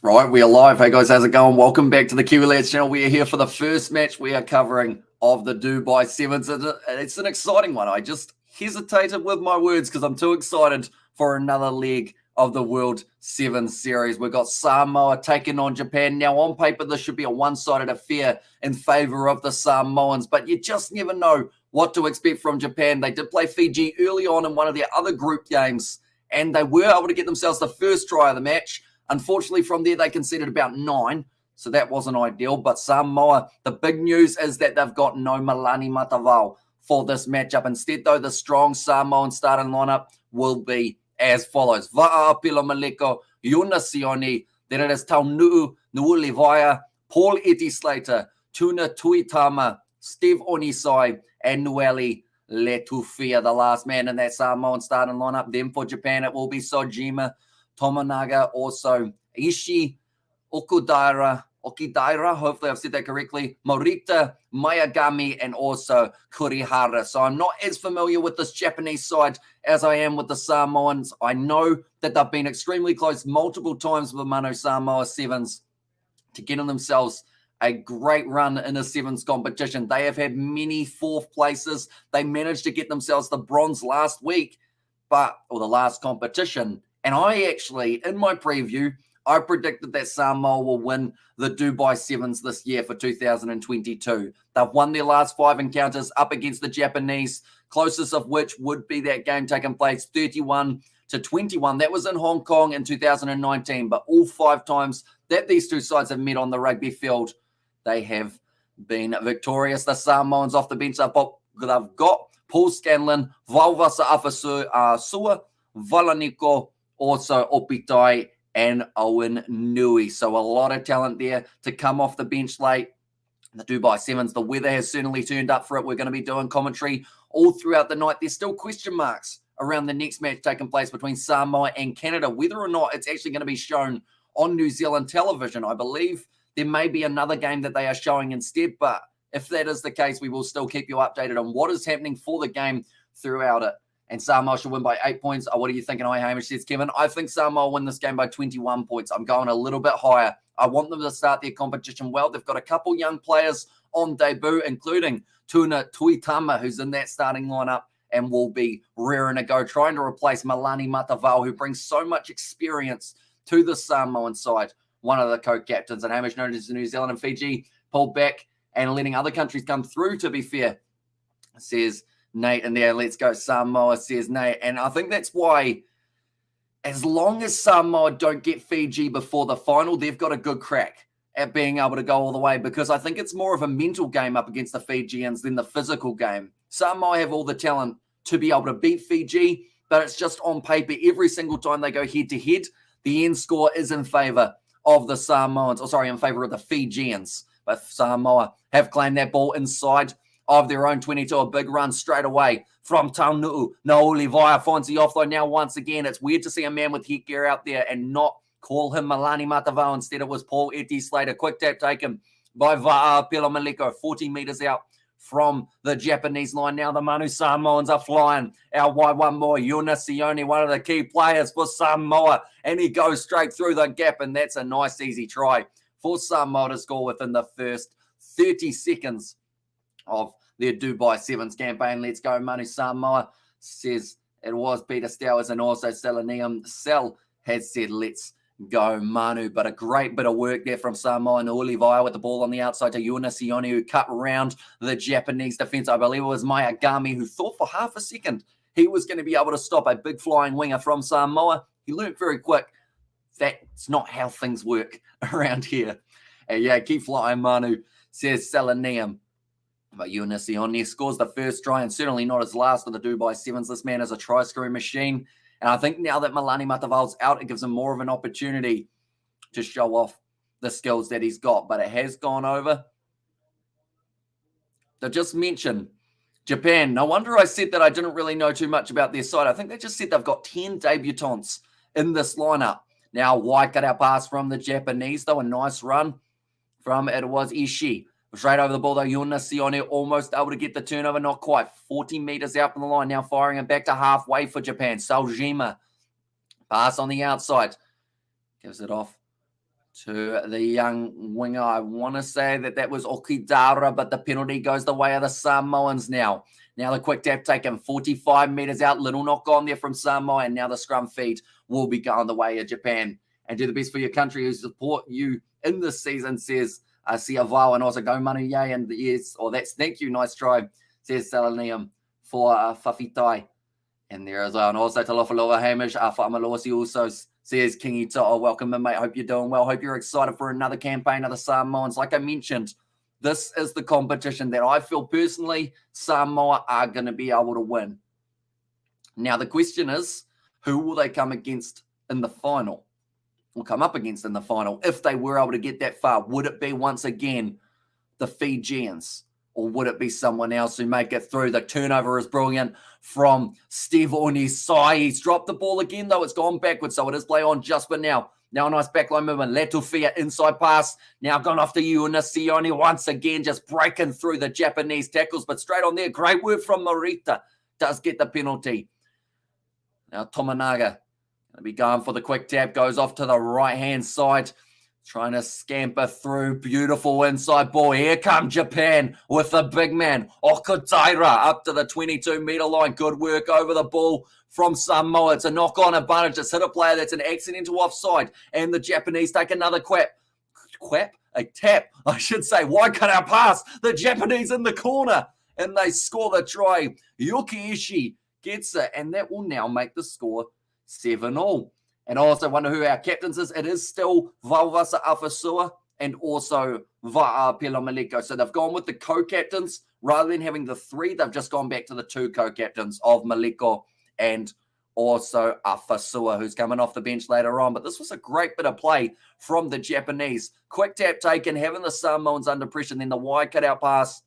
Right, we are live. Hey guys, how's it going? Welcome back to the Kiwi Lads channel. We are here for the first match we are covering of the DUBAI Sevens. It's an exciting one. I just hesitated with my words because I'm too excited for another leg of the World Sevens series. We've got Samoa taking on Japan. Now, on paper, this should be a one-sided affair in favor of the Samoans, but you just never know what to expect from Japan. They did play Fiji early on in one of their other group games, and they were able to get themselves the first try of the match. Unfortunately, from there, they conceded about 9, so that wasn't ideal. But Samoa, the big news is that they've got no Malani Matavao for this matchup. Instead, though, the strong Samoan starting lineup will be as follows. Va'apilo Maleko, Yuna Sioni, then it is Taunuu Nuulivaya, Paul Eti Slater, Tuna Tuitama, Steve Onisai, and Nueli Letufia, the last man in that Samoan starting lineup. Then for Japan, it will be Sojima, Tomonaga, also Ishii, Okudaira, hopefully I've said that correctly, Morita, Mayagami, and also Kurihara. So I'm not as familiar with this Japanese side as I am with the Samoans. I know that they've been extremely close multiple times with Manu Samoa Sevens to getting themselves a great run in a sevens competition. They have had many fourth places. They managed to get themselves the bronze last week, or the last competition. And I actually, in my preview, I predicted that Samoa will win the DUBAI Sevens this year for 2022. They've won their last 5 encounters up against the Japanese, closest of which would be that game taking place 31-21. That was in Hong Kong in 2019, but all 5 times that these two sides have met on the rugby field, they have been victorious. The Samoans off the bench, they've got Paul Scanlon, Valvasa Afasua, Valaniko, also Opitai, and Owen Nui. So a lot of talent there to come off the bench late. The DUBAI Sevens, the weather has certainly turned up for it. We're going to be doing commentary all throughout the night. There's still question marks around the next match taking place between Samoa and Canada, whether or not it's actually going to be shown on New Zealand television. I believe there may be another game that they are showing instead, but if that is the case, we will still keep you updated on what is happening for the game throughout it. And Samoa should win by 8 points. What are you thinking? Hi, Hamish, says Kevin. I think Samoa will win this game by 21 points. I'm going a little bit higher. I want them to start their competition well. They've got a couple young players on debut, including Tuna Tuitama, who's in that starting lineup and will be rearing to go, trying to replace Malani Matavao, who brings so much experience to the Samoan side, one of the co-captains. And Hamish noticed New Zealand and Fiji pulled back and letting other countries come through, to be fair, says Nate in there. Let's go Samoa, says Nate. And I think that's why, as long as Samoa don't get Fiji before the final, they've got a good crack at being able to go all the way, because I think it's more of a mental game up against the Fijians than the physical game. Samoa have all the talent to be able to beat Fiji, but it's just on paper. Every single time they go head-to-head, the end score is in favor of the Samoans, in favor of the Fijians. But Samoa have claimed that ball inside of their own 22, a big run straight away from Taunuu. Nuulivaya finds the offload now once again. It's weird to see a man with headgear out there and not call him Malani Matavao. Instead, it was Paul Eti Slater. Quick tap taken by Va'apilo Maleko, 40 meters out from the Japanese line. Now the Manu Samoans are flying. Out wide one more. Yuna Sioni, one of the key players for Samoa, and he goes straight through the gap, and that's a nice, easy try for Samoa to score within the first 30 seconds of their DUBAI Sevens campaign. Let's go. Manu Samoa says it was Peter Stowers, and also Selenium Cell has said let's go Manu. But a great bit of work there from Samoa and Nuulivaya with the ball on the outside to Yuna Sioni, who cut around the Japanese defense. I believe it was Mayagami who thought for half a second he was going to be able to stop a big flying winger from Samoa. He learned very quick that's not how things work around here. And yeah, keep flying, Manu, says Selenium. But Yuna Sioni scores the first try, and certainly not his last of the DUBAI Sevens. This man is a try-scoring machine. And I think now that Malani Matavao's out, it gives him more of an opportunity to show off the skills that he's got. But it has gone over. To just mention Japan, no wonder I said that I didn't really know too much about their side. I think they just said they've got 10 debutants in this lineup. Now, Waikato pass from the Japanese, though. A nice run from it was Ishii. Straight over the ball, though. Yuna Sione almost able to get the turnover. Not quite. 40 meters out from the line. Now firing it back to halfway for Japan. Saojima. Pass on the outside. Gives it off to the young winger. I want to say that was Okidara, but the penalty goes the way of the Samoans now. Now the quick tap taken 45 metres out. Little knock on there from Samoa, and now the scrum feed will be going the way of Japan. And do the best for your country who support you in this season, says Siavao, and also go Manu Yay. And yes, that's thank you, nice try, says Salanium for Fafitai. And there as well. And also Talofaloa Hamish, Fa'amalosi also says Kingi To'o, welcome in, mate. Hope you're doing well. Hope you're excited for another campaign of the Samoans. Like I mentioned, this is the competition that I feel personally Samoa are going to be able to win. Now, the question is, who will they come against in the final? Will come up against in the final if they were able to get that far? Would it be once again the Fijians? Or would it be someone else who make it through? The turnover is brilliant from Steve Onisai. He's dropped the ball again, though. It's gone backwards, so it is play on just but now. Now a nice backline movement. Letufia inside pass. Now gone off to Sione once again, just breaking through the Japanese tackles. But straight on there, great work from Morita. Does get the penalty. Now Tominaga going to be going for the quick tap. Goes off to the right-hand side. Trying to scamper through. Beautiful inside ball. Here come Japan with the big man. Okutaira up to the 22-meter line. Good work over the ball from Samoa. It's a knock-on advantage. It's hit a player that's an accidental offside. And the Japanese take another a tap, I should say. Why cut our pass? The Japanese in the corner. And they score the try. Yuki Ishii gets it. And that will now make the score 7-all. And I also wonder who our captains is. It is still Vauwasa Afasua and also Va'a Pelomaleko. So they've gone with the co-captains. Rather than having the three, they've just gone back to the two co-captains of Maleko and also Afasua, who's coming off the bench later on. But this was a great bit of play from the Japanese. Quick tap taken, having the Samoans under pressure. And then the wide cut-out pass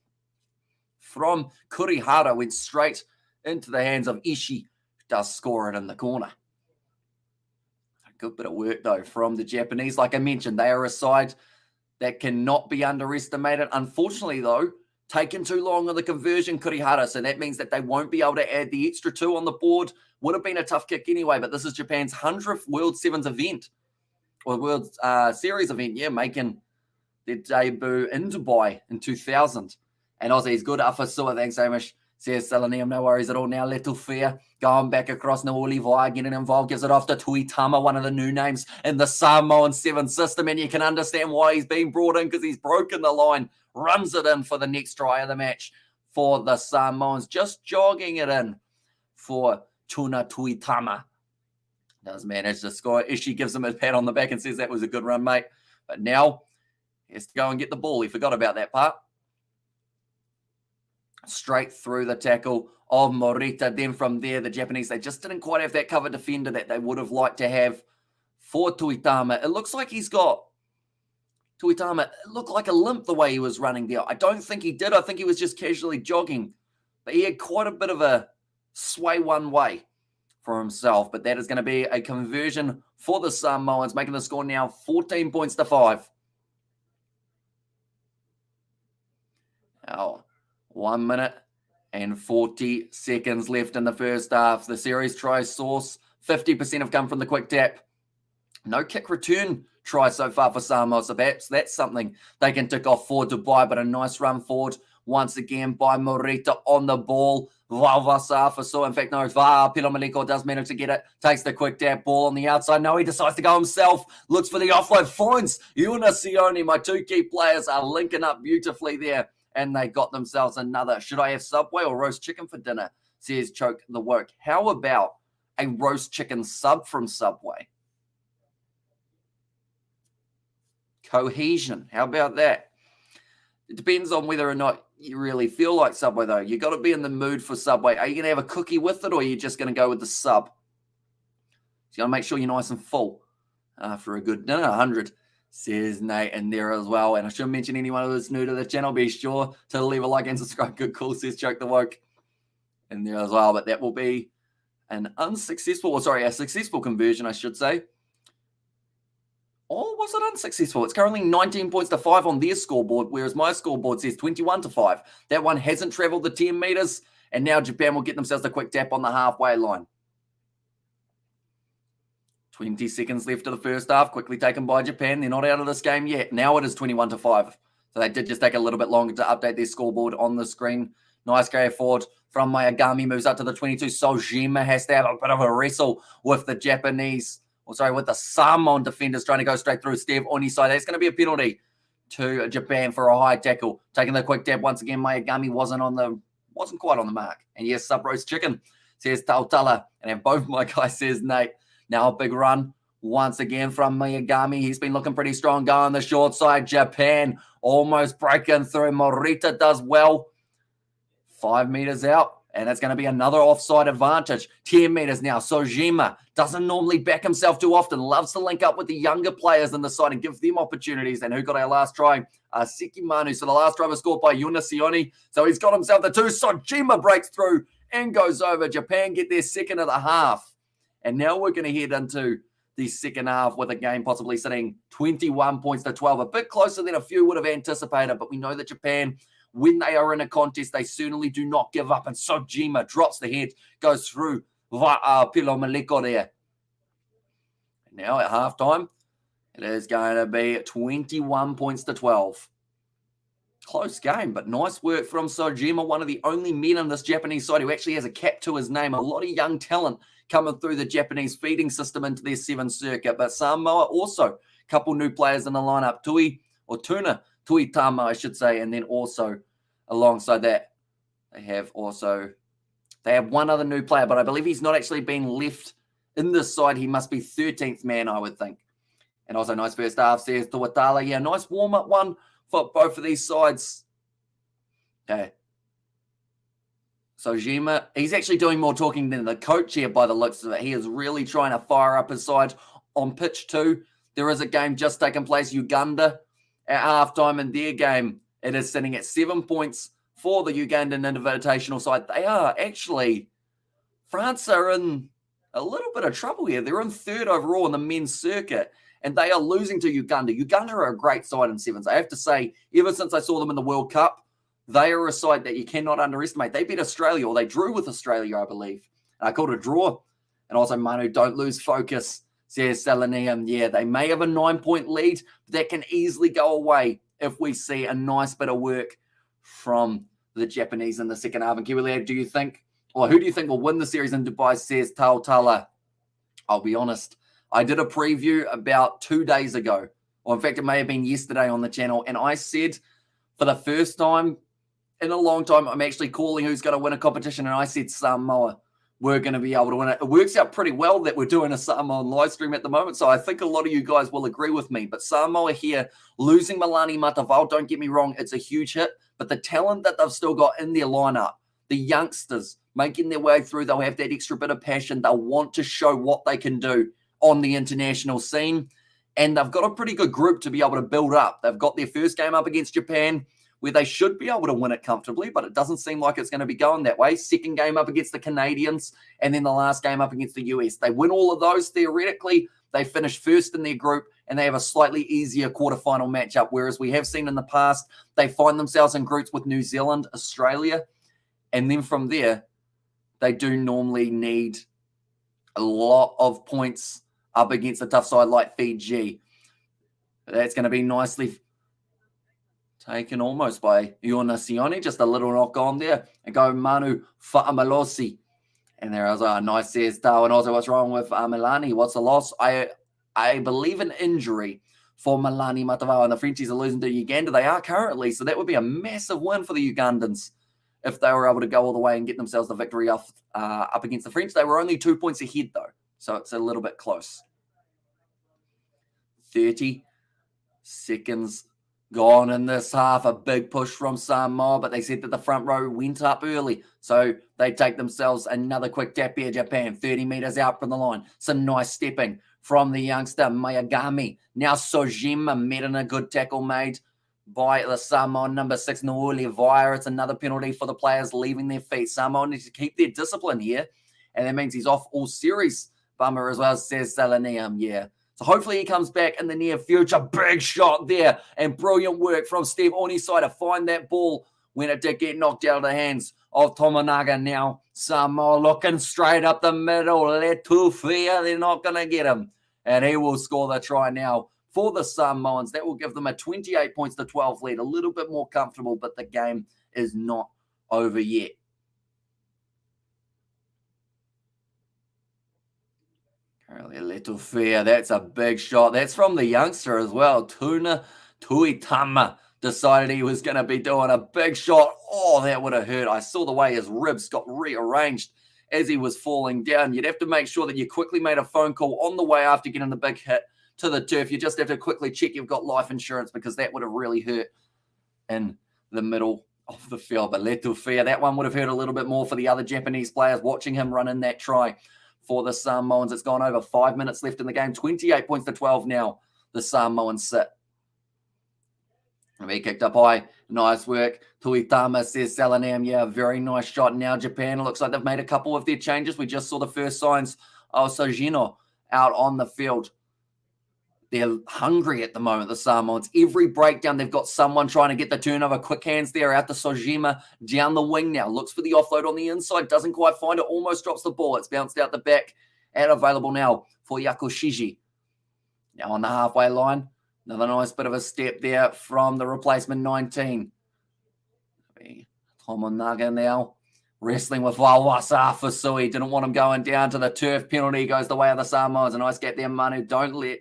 from Kurihara went straight into the hands of Ishii, who does score it in the corner. Good bit of work, though, from the Japanese. Like I mentioned, they are a side that cannot be underestimated. Unfortunately, though, taking too long on the conversion, Kurihara, so that means that they won't be able to add the extra 2 on the board. Would have been a tough kick anyway, but this is Japan's 100th World Sevens event, or World Series event, making their debut in Dubai in 2000. And Aussie's good. Afasua, thanks, Hamish. Says Selenium, no worries at all. Now Little Fear going back across Nauli Vai, getting involved, gives it off to Tuitama, one of the new names in the Samoan 7 system. And you can understand why he's been brought in, because he's broken the line, runs it in for the next try of the match for the Samoans. Just jogging it in for Tuna Tuitama. Does manage to score. Ishii gives him a pat on the back and says that was a good run, mate. But now he has to go and get the ball. He forgot about that part. Straight through the tackle of Morita. Then from there, the Japanese, they just didn't quite have that cover defender that they would have liked to have for Tuitama. It looks like he's got Tuitama. It looked like a limp the way he was running there. I don't think he did. I think he was just casually jogging. But he had quite a bit of a sway one way for himself. But that is going to be a conversion for the Samoans, making the score now 14 points to 5. Now, 1 minute and 40 seconds left in the first half. The series try source, 50% have come from the quick tap. No kick return try so far for Samoa. So perhaps that's something they can tick off for Dubai. But a nice run forward once again by Morita on the ball. Vauwasa for so. In fact, no, Pilomaleko does manage to get it. Takes the quick tap ball on the outside. No, he decides to go himself. Looks for the offload. Finds Sione. My 2 key players are linking up beautifully there. And they got themselves another. Should I have Subway or roast chicken for dinner? Says Choke the Woke. How about a roast chicken sub from Subway? Cohesion. How about that? It depends on whether or not you really feel like Subway, though. You got to be in the mood for Subway. Are you going to have a cookie with it, or are you just going to go with the sub? So you got to make sure you're nice and full after a good dinner. 100. Says Nate in there as well. And I shouldn't mention anyone who's new to the channel. Be sure to leave a like and subscribe. Good call, says Choke the Woke in there as well. But that will be a successful conversion, I should say. Or was it unsuccessful? It's currently 19 points to 5 on their scoreboard, whereas my scoreboard says 21 to 5. That one hasn't traveled the 10 meters, and now Japan will get themselves a quick tap on the halfway line. 20 seconds left of the first half, quickly taken by Japan. They're not out of this game yet. Now it is 21-5. So they did just take a little bit longer to update their scoreboard on the screen. Nice carry forward from Mayagami, moves up to the 22. Sojima has to have a bit of a wrestle with the Japanese, with the Samoan defenders trying to go straight through Steve Onisai. That's going to be a penalty to Japan for a high tackle. Taking the quick dab once again. Mayagami wasn't quite on the mark. And yes, sub roast chicken, says Tautala. And then both my guys, says Nate. Now a big run once again from Mayagami. He's been looking pretty strong going the short side. Japan almost breaking through. Morita does well. 5 meters out, and it's going to be another offside advantage. 10 meters now. Sojima doesn't normally back himself too often. Loves to link up with the younger players in the side and give them opportunities. And who got our last try? Seki Manu. So the last try was scored by Yuna Sione. So he's got himself the 2. Sojima breaks through and goes over. Japan get their second of the half. And now we're going to head into the second half with a game possibly sitting 21-12. A bit closer than a few would have anticipated, but we know that Japan, when they are in a contest, they certainly do not give up. And Sojima drops the head, goes through Pilo Maliko there. And now at halftime, it is going to be 21-12. Close game, but nice work from Sojima, one of the only men on this Japanese side who actually has a cap to his name. A lot of young talent coming through the Japanese feeding system into their 7 circuit. But Samoa also, a couple new players in the lineup. Tui Tama, I should say. And then also alongside that, they have one other new player, but I believe he's not actually been left in this side. He must be 13th man, I would think. And also nice first half, says Tuatala. Yeah, nice warm-up one for both of these sides. Okay. Sojima, he's actually doing more talking than the coach here by the looks of it. He is really trying to fire up his side on pitch too. There is a game just taking place, Uganda, at halftime in their game. It is sitting at 7 points for the Ugandan Invitational side. They are actually, France are in a little bit of trouble here. They're in 3rd overall in the men's circuit, and they are losing to Uganda. Uganda are a great side in sevens. I have to say, ever since I saw them in the World Cup, they are a side that you cannot underestimate. They beat Australia, or they drew with Australia, I believe. And I called a draw. And also, Manu, don't lose focus, says Selenium. Yeah, they may have a 9-point lead, but that can easily go away if we see a nice bit of work from the Japanese in the second half. And Kiwilea, do you think, or who do you think will win the series in Dubai, says Tautala? I'll be honest. I did a preview about 2 days ago, or in fact, it may have been yesterday on the channel, and I said for the first time in a long time, I'm actually calling who's going to win a competition, and I said Samoa were going to be able to win it. It works out pretty well that we're doing a Samoan live stream at the moment, so I think a lot of you guys will agree with me. But Samoa here, losing Milani Matavao, don't get me wrong, it's a huge hit, but the talent that they've still got in their lineup, the youngsters making their way through, they'll have that extra bit of passion. They'll want to show what they can do on the international scene, and they've got a pretty good group to be able to build up. They've got their first game up against Japan, where they should be able to win it comfortably, but it doesn't seem like it's going to be going that way. Second game up against the Canadians, and then the last game up against the US. They win all of those theoretically. They finish first in their group, and they have a slightly easier quarterfinal matchup, whereas we have seen in the past, they find themselves in groups with New Zealand, Australia, and then from there, they do normally need a lot of points up against a tough side like Fiji. That's going to be nicely taken almost by Iona Sione. Just a little knock on there. And go Manu Fa'amalosi. And there was a nice says Tao. And also, what's wrong with Milani? What's the loss? I believe an injury for Milani Matavao. And the Frenchies are losing to Uganda. They are currently. So that would be a massive win for the Ugandans if they were able to go all the way and get themselves the victory up against the French. They were only 2 points ahead, though. So it's a little bit close. 30 seconds gone in this half. A big push from Samoa, but they said that the front row went up early. So they take themselves another quick tap here, Japan. 30 meters out from the line. Some nice stepping from the youngster, Mayagami. Now Sojima met in a good tackle made by the Samoan number 6, Nuuli Vire. It's another penalty for the players leaving their feet. Samoa needs to keep their discipline here, and that means he's off all series. Bummer as well, says Selenium. Yeah. So hopefully he comes back in the near future. Big shot there, and brilliant work from Steve Onisai to find that ball when it did get knocked out of the hands of Tomonaga. Now Samoa looking straight up the middle. They're too fair. They're not going to get him. and he will score the try now for the Samoans. That will give them a 28 points to 12 lead, a little bit more comfortable, but the game is not over yet. Currently, little fear. That's a big shot. That's from the youngster as well. Tuna Tuitama decided he was going to be doing a big shot. Oh, that would have hurt. I saw the way his ribs got rearranged as he was falling down. You'd have to make sure that you quickly made a phone call on the way after getting the big hit to the turf. You just have to quickly check you've got life insurance, because that would have really hurt in the middle of the field. But little fear, that one would have hurt a little bit more for the other Japanese players watching him run in that try for the Samoans. It's gone over 5 minutes left in the game. 28 points to 12 now. The Samoans sit. He kicked up high. Nice work. Tuitama says Salanam. Yeah, very nice shot. Now Japan, looks like they've made a couple of their changes. We just saw the first signs of Sojino out on the field. They're hungry at the moment, the Samoans. Every breakdown, they've got someone trying to get the turnover. Quick hands there out to Sojima. Down the wing now. Looks for the offload on the inside. Doesn't quite find it. Almost drops the ball. It's bounced out the back. And available now for Yakushiji. Now on the halfway line. Another nice bit of a step there from the replacement 19. Tomonaga now. Wrestling with Wawasa Fusui. Didn't want him going down to the turf. Penalty goes the way of the Samoans. A nice gap there, Manu. Don't let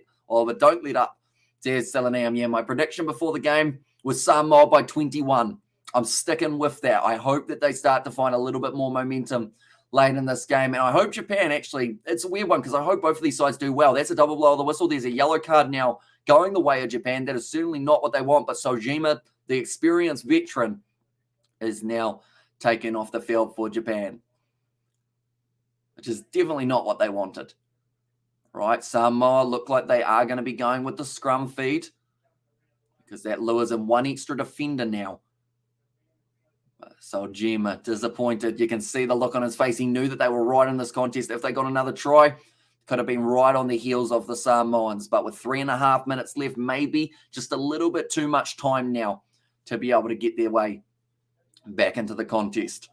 up. There's Salanam. Yeah, my prediction before the game was Samoa by 21. I'm sticking with that. I hope that they start to find a little bit more momentum late in this game. And I hope Japan actually, it's a weird one because I hope both of these sides do well. That's a double blow of the whistle. There's a yellow card now going the way of Japan. That is certainly not what they want. But Sojima, the experienced veteran, is now taken off the field for Japan, which is definitely not what they wanted. Right, Samoa look like they are going to be going with the scrum feed because that lures in one extra defender now. Sojima disappointed. You can see the look on his face. He knew that they were right in this contest. If they got another try, could have been right on the heels of the Samoans. But with 3.5 minutes left, maybe just a little bit too much time now to be able to get their way back into the contest.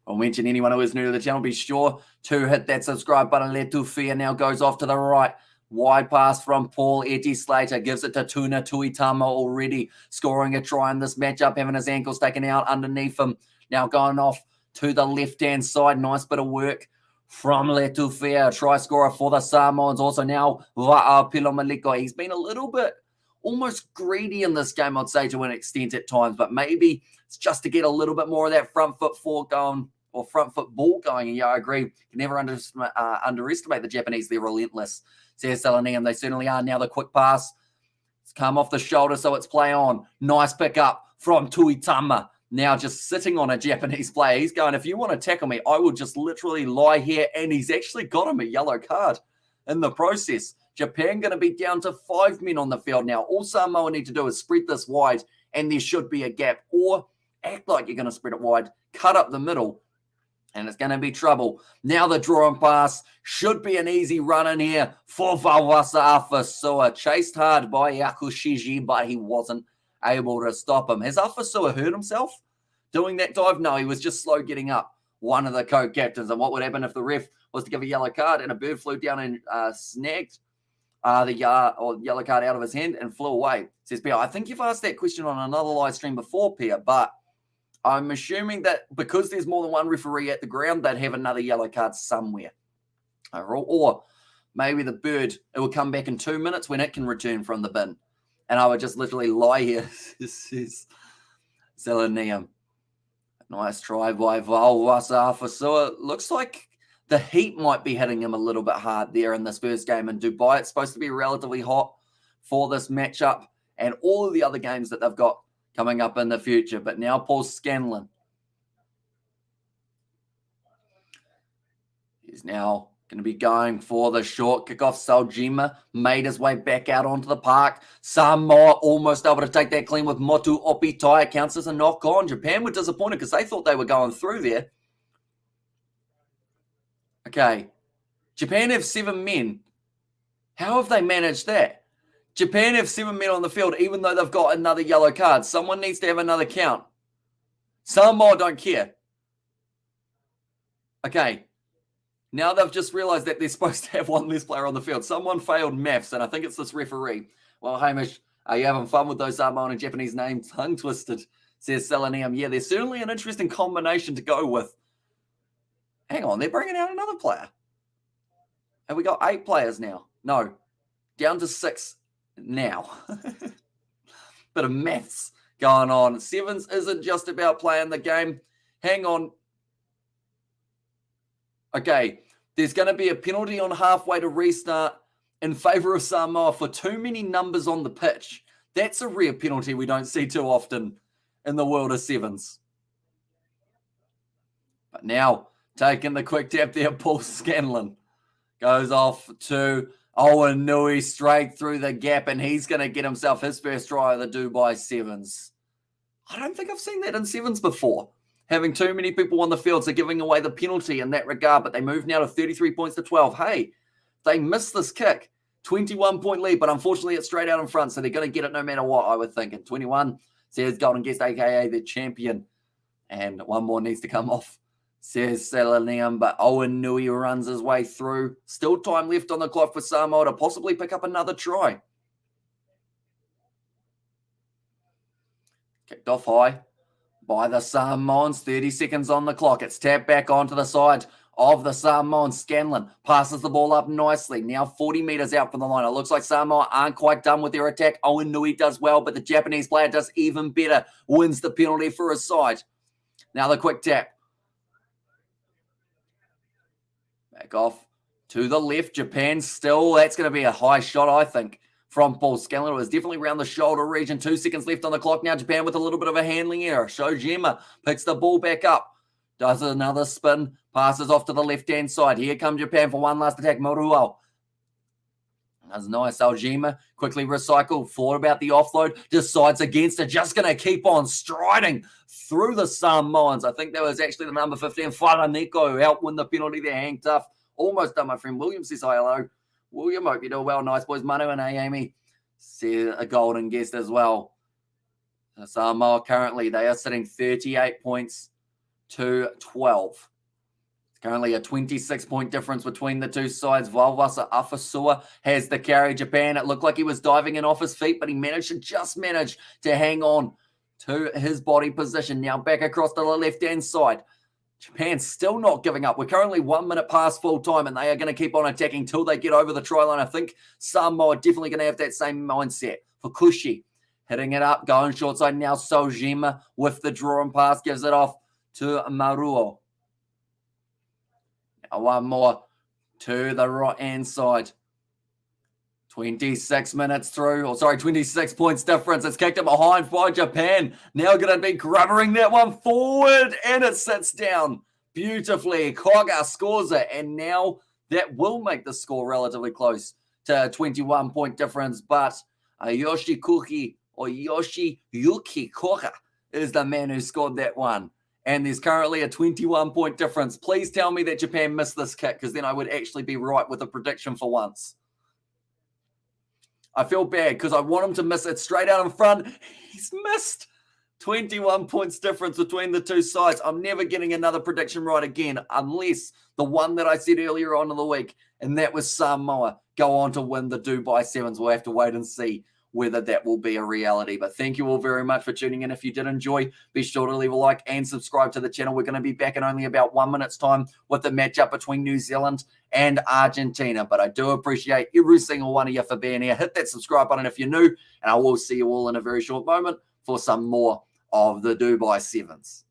I'll mention anyone who is new to the channel, be sure to hit that subscribe button. Letufia now goes off to the right. Wide pass from Paul Eti Slater. Gives it to Tuna Tuitama, already scoring a try in this matchup, having his ankles taken out underneath him. Now going off to the left-hand side. Nice bit of work from Letufia. Try scorer for the Samoans. Also now Va'apilomaliko. He's been a little bit almost greedy in this game, I'd say, to an extent at times. But maybe it's just to get a little bit more of that front foot forward going, or front foot ball going. And yeah, I agree. You can never underestimate the Japanese. They're relentless. Says Salanam. They certainly are. Now the quick pass. It's come off the shoulder, so it's play on. Nice pick up from Tuitama. Now just sitting on a Japanese player. He's going, if you want to tackle me, I will just literally lie here. And he's actually got him a yellow card in the process. Japan going to be down to 5 men on the field now. All Samoa need to do is spread this wide, and there should be a gap. Or act like you're going to spread it wide, cut up the middle, and it's going to be trouble. Now the draw and pass should be an easy run in here for Vawasa Afasua. Chased hard by Yakushiji, but he wasn't able to stop him. Has Afasua hurt himself doing that dive? No, he was just slow getting up. One of the co-captains. And what would happen if the ref was to give a yellow card and a bird flew down and snagged the yellow card out of his hand and flew away? Says Pierre, I think you've asked that question on another live stream before, Pierre, but I'm assuming that because there's more than one referee at the ground, they'd have another yellow card somewhere. Or maybe the bird, it will come back in 2 minutes when it can return from the bin. And I would just literally lie here. This is Selenium. Nice try by Vawasa Fusua. Looks like the heat might be hitting him a little bit hard there in this first game in Dubai. It's supposed to be relatively hot for this matchup and all of the other games that they've got coming up in the future. But now Paul Scanlon is now going to be going for the short kickoff. Sojima made his way back out onto the park. Samoa almost able to take that clean with Motu Opitai. It counts as a knock on. Japan were disappointed because they thought they were going through there. Okay. Japan have 7 men. How have they managed that? Japan have 7 men on the field, even though they've got another yellow card. Someone needs to have another count. Samoa don't care. Okay. Now they've just realised that they're supposed to have one less player on the field. Someone failed maths, and I think it's this referee. Well, Hamish, are you having fun with those Samoan and Japanese names? Tongue twisted, says Selenium. Yeah, they're certainly an interesting combination to go with. Hang on, they're bringing out another player. And we got 8 players now. No, down to 6 now. Bit of maths going on. Sevens isn't just about playing the game. Hang on. Okay, there's going to be a penalty on halfway to restart in favour of Samoa for too many numbers on the pitch. That's a rare penalty we don't see too often in the world of sevens. But now, taking the quick tap there, Paul Scanlon goes off to Owen Nui straight through the gap, and he's going to get himself his first try of the DUBAI Sevens. I don't think I've seen that in sevens before. Having too many people on the field, so giving away the penalty in that regard, but they move now to 33 points to 12. Hey, they missed this kick. 21-point lead, but unfortunately it's straight out in front, so they're going to get it no matter what, I would think. And 21 says Golden Guest, a.k.a. the champion. And one more needs to come off, says Selenium, but Owen Nui runs his way through. Still time left on the clock for Samoa to possibly pick up another try. Kicked off high by the Samoans. 30 seconds on the clock. It's tapped back onto the side of the Samoans. Scanlon passes the ball up nicely. Now 40 meters out from the line. It looks like Samoa aren't quite done with their attack. Owen Nui does well, but the Japanese player does even better. Wins the penalty for his side. Now the quick tap. Back off to the left. Japan still. That's going to be a high shot, I think, from Paul Scanlon. It was definitely around the shoulder region. 2 seconds left on the clock now. Japan with a little bit of a handling error. Shojima picks the ball back up. Does another spin. Passes off to the left-hand side. Here comes Japan for one last attack. Moruo. That's nice. Aljima quickly recycled. Thought about the offload. Decides against it. Just going to keep on striding through the Samoans. I think that was actually the number 15. Whananeko who helped win the penalty there. Hang tough. Almost done, my friend. William says hi, hello. William, hope you're doing well. Nice boys. Manu and Amy said a Golden Guest as well. Samoa currently, they are sitting 38 points to 12. Currently a 26-point difference between the two sides. Valvasa Afasua has the carry. Japan, it looked like he was diving in off his feet, but he managed to hang on to his body position. Now back across to the left-hand side. Japan still not giving up. We're currently 1 minute past full time, and they are going to keep on attacking till they get over the try line. I think Samoa are definitely going to have that same mindset. Fukushi hitting it up, going short side now. Sojima with the draw and pass gives it off to Maruo. Now one more to the right-hand side. 26 minutes through, 26 points difference. It's kicked it behind by Japan. Now going to be grubbering that one forward, and it sits down beautifully. Koga scores it, and now that will make the score relatively close to a 21-point difference. But Yoshiyuki Koga is the man who scored that one. And there's currently a 21-point difference. Please tell me that Japan missed this kick, because then I would actually be right with a prediction for once. I feel bad because I want him to miss it straight out in front. He's missed. 21 points difference between the two sides. I'm never getting another prediction right again unless the one that I said earlier on in the week, and that was Samoa, go on to win the DUBAI Sevens. We'll have to wait and see whether that will be a reality. But thank you all very much for tuning in. If you did enjoy, be sure to leave a like and subscribe to the channel. We're going to be back in only about 1 minute's time with the matchup between New Zealand and Argentina. But I do appreciate every single one of you for being here. Hit that subscribe button if you're new, and I will see you all in a very short moment for some more of the DUBAI Sevens.